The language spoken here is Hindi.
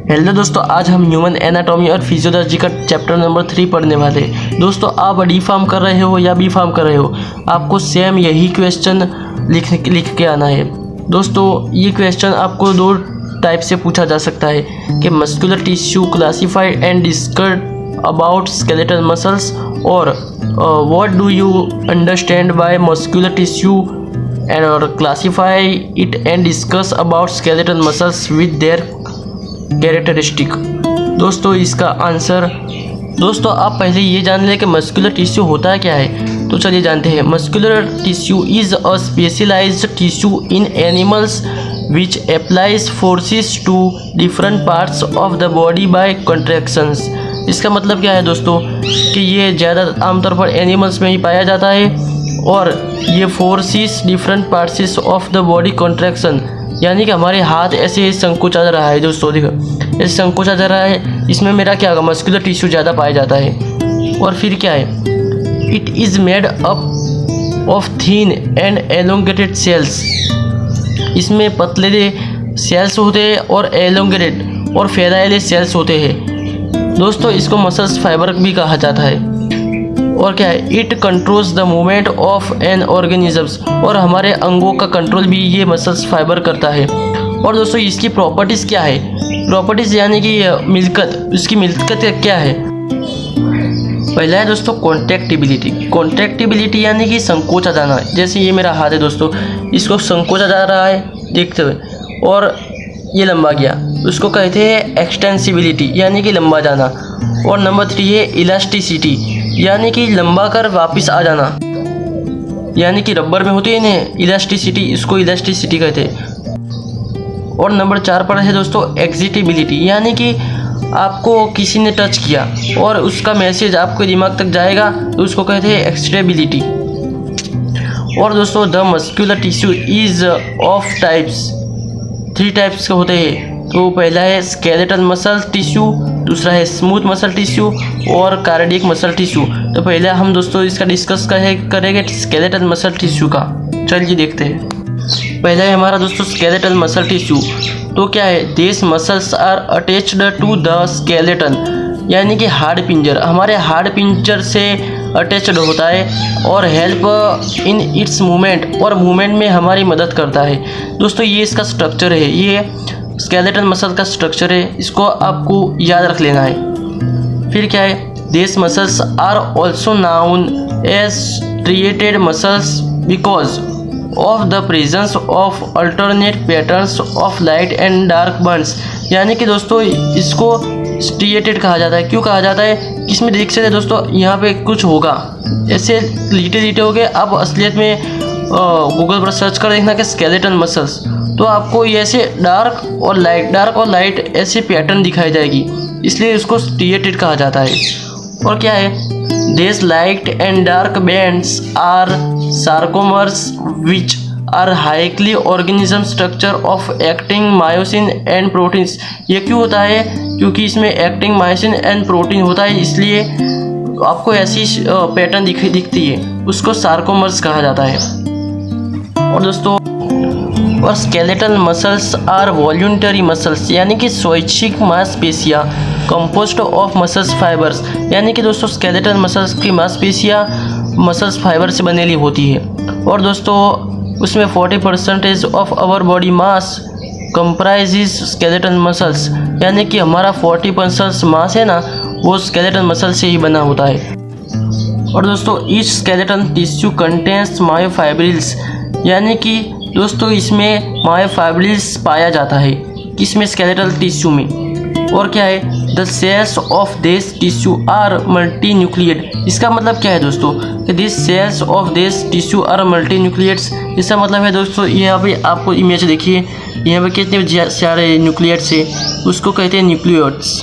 हेलो दोस्तों, आज हम ह्यूमन एनाटॉमी और फिजियोलॉजी का चैप्टर नंबर 3 पढ़ने वाले हैं। दोस्तों, आप डी फार्म कर रहे हो या बी फार्म कर रहे हो, आपको सेम यही क्वेश्चन लिख के आना है। दोस्तों, ये क्वेश्चन आपको दो टाइप से पूछा जा सकता है कि muscular tissue classified and discuss about skeletal muscles, और what do you understand by muscular tissue and और classify it and discuss about skeletal muscles with their characteristic. दोस्तों, इसका आंसर आप पहले ये जान लें कि मस्कुलर टिश्यू होता क्या है। तो चलिए जानते हैं। Muscular tissue is a specialised tissue in animals which applies forces to different parts of the body by contractions. इसका मतलब क्या है दोस्तों कि ये ज़्यादा आमतौर पर एनिमल्स में ही पाया जाता है, और ये forces different parts of the body contraction, यानी कि हमारे हाथ ऐसे संकोचा जा रहा है। दोस्तों देखो, ऐसे संकोचा जा रहा है, इसमें मेरा क्या होगा, मस्कुलर टिश्यू ज़्यादा पाया जाता है। और फिर क्या है, it is made up of thin and elongated cells. इसमें पतले सेल्स होते हैं और एलोंगेटेड और फैलाए सेल्स होते हैं। दोस्तों, इसको मसल्स फाइबर भी कहा जाता है। और क्या है, it controls the movement of N organisms, और हमारे अंगों का कंट्रोल भी ये मसल्स फाइबर करता है। और दोस्तों, इसकी प्रॉपर्टीज़ क्या है, प्रॉपर्टीज़ यानी कि मिल्कत, इसकी मिल्कत क्या है। पहला है दोस्तों कॉन्ट्रैक्टिबिलिटी। कॉन्ट्रैक्टिबिलिटी यानी कि संकोचा जाना। जैसे ये मेरा हाथ है दोस्तों, इसको संकोचा जा रहा है देखते हुए, और ये लंबा गया, उसको कहते हैं एक्सटेंसिबिलिटी यानी कि लंबा जाना। और नंबर 3 है इलास्टिसिटी, यानी कि लंबा कर वापस आ जाना, यानी कि रबर में होती है ना इलास्टिसिटी, इसको इलास्टिसिटी कहते हैं। और नंबर 4 पर है दोस्तों एक्जिटिबिलिटी, यानी कि आपको किसी ने टच किया और उसका मैसेज आपके दिमाग तक जाएगा, तो उसको कहते हैं एक्सटेबिलिटी। और दोस्तों, the muscular tissue is of types, 3 types के होते हैं। तो पहला है स्केलेटल मसल टिश्यू, दूसरा है स्मूथ मसल टिश्यू, और कार्डियक मसल टिश्यू। तो पहले हम दोस्तों इसका डिस्कस करेंगे स्केलेटल मसल टिश्यू का। चलिए देखते हैं। पहला है हमारा दोस्तों स्केलेटल मसल टिश्यू। तो क्या है, this muscles are attached to the skeleton, यानी कि हार्ड पिंजर, हमारे हार्ड पिंजर से अटैच्ड होता है, और हेल्प इन इट्स मूवमेंट, और मूवमेंट में हमारी मदद करता है। दोस्तों, ये इसका स्ट्रक्चर है, ये स्केलेटल मसल का स्ट्रक्चर है, इसको आपको याद रख लेना है। फिर क्या है, this muscles are also known as striated muscles because of the presence of alternate patterns of light and dark bands, यानी कि दोस्तों इसको स्ट्रिएटेड कहा जाता है। क्यों कहा जाता है, इसमें देख सकते हैं दोस्तों, यहाँ पे कुछ होगा, ऐसे लीटे लीटे हो गए। अब असलियत में गूगल पर सर्च कर देखना कि स्केलेटल मसल्स, तो आपको ये ऐसे डार्क और लाइट ऐसे पैटर्न दिखाई जाएगी, इसलिए इसको स्ट्रिएटेड कहा जाता है। और क्या है, this light and dark bands are sarcomeres which are highly organism structure of acting myosin and proteins. ये क्यों होता है, क्योंकि इसमें एक्टिंग मायोसिन एंड प्रोटीन होता है, इसलिए आपको ऐसी पैटर्न दिखती है, उसको सार्कोमर्स कहा जाता है। और दोस्तों, और skeletal muscles are voluntary muscles, यानी कि स्वैच्छिक मांसपेशियाँ कंपोस्ट ऑफ मसल्स फाइबर्स, यानी कि दोस्तों स्केलेटल मसल्स की मांसपेशियाँ मसल्स फाइबर से बनेली होती है। और दोस्तों, उसमें 40% of our body mass comprises skeletal muscles, यानी कि हमारा 40% मास है ना, वो स्केलेटल मसल से ही बना होता है। और दोस्तों, each skeletal tissue contains myofibrils, यानी कि दोस्तों इसमें मायोफाइब्रिल्स पाया जाता है, किसमें, स्केलेटल टिश्यू में। और क्या है, the cells of this tissue are multi nucleate. इसका मतलब क्या है दोस्तों कि this cells of this tissue are multi nucleates. इसका मतलब है दोस्तों, यहाँ पे आपको इमेज देखिए, यहाँ पे कितने सारे न्यूक्लिएट्स है, उसको कहते हैं न्यूक्लियोइड्स।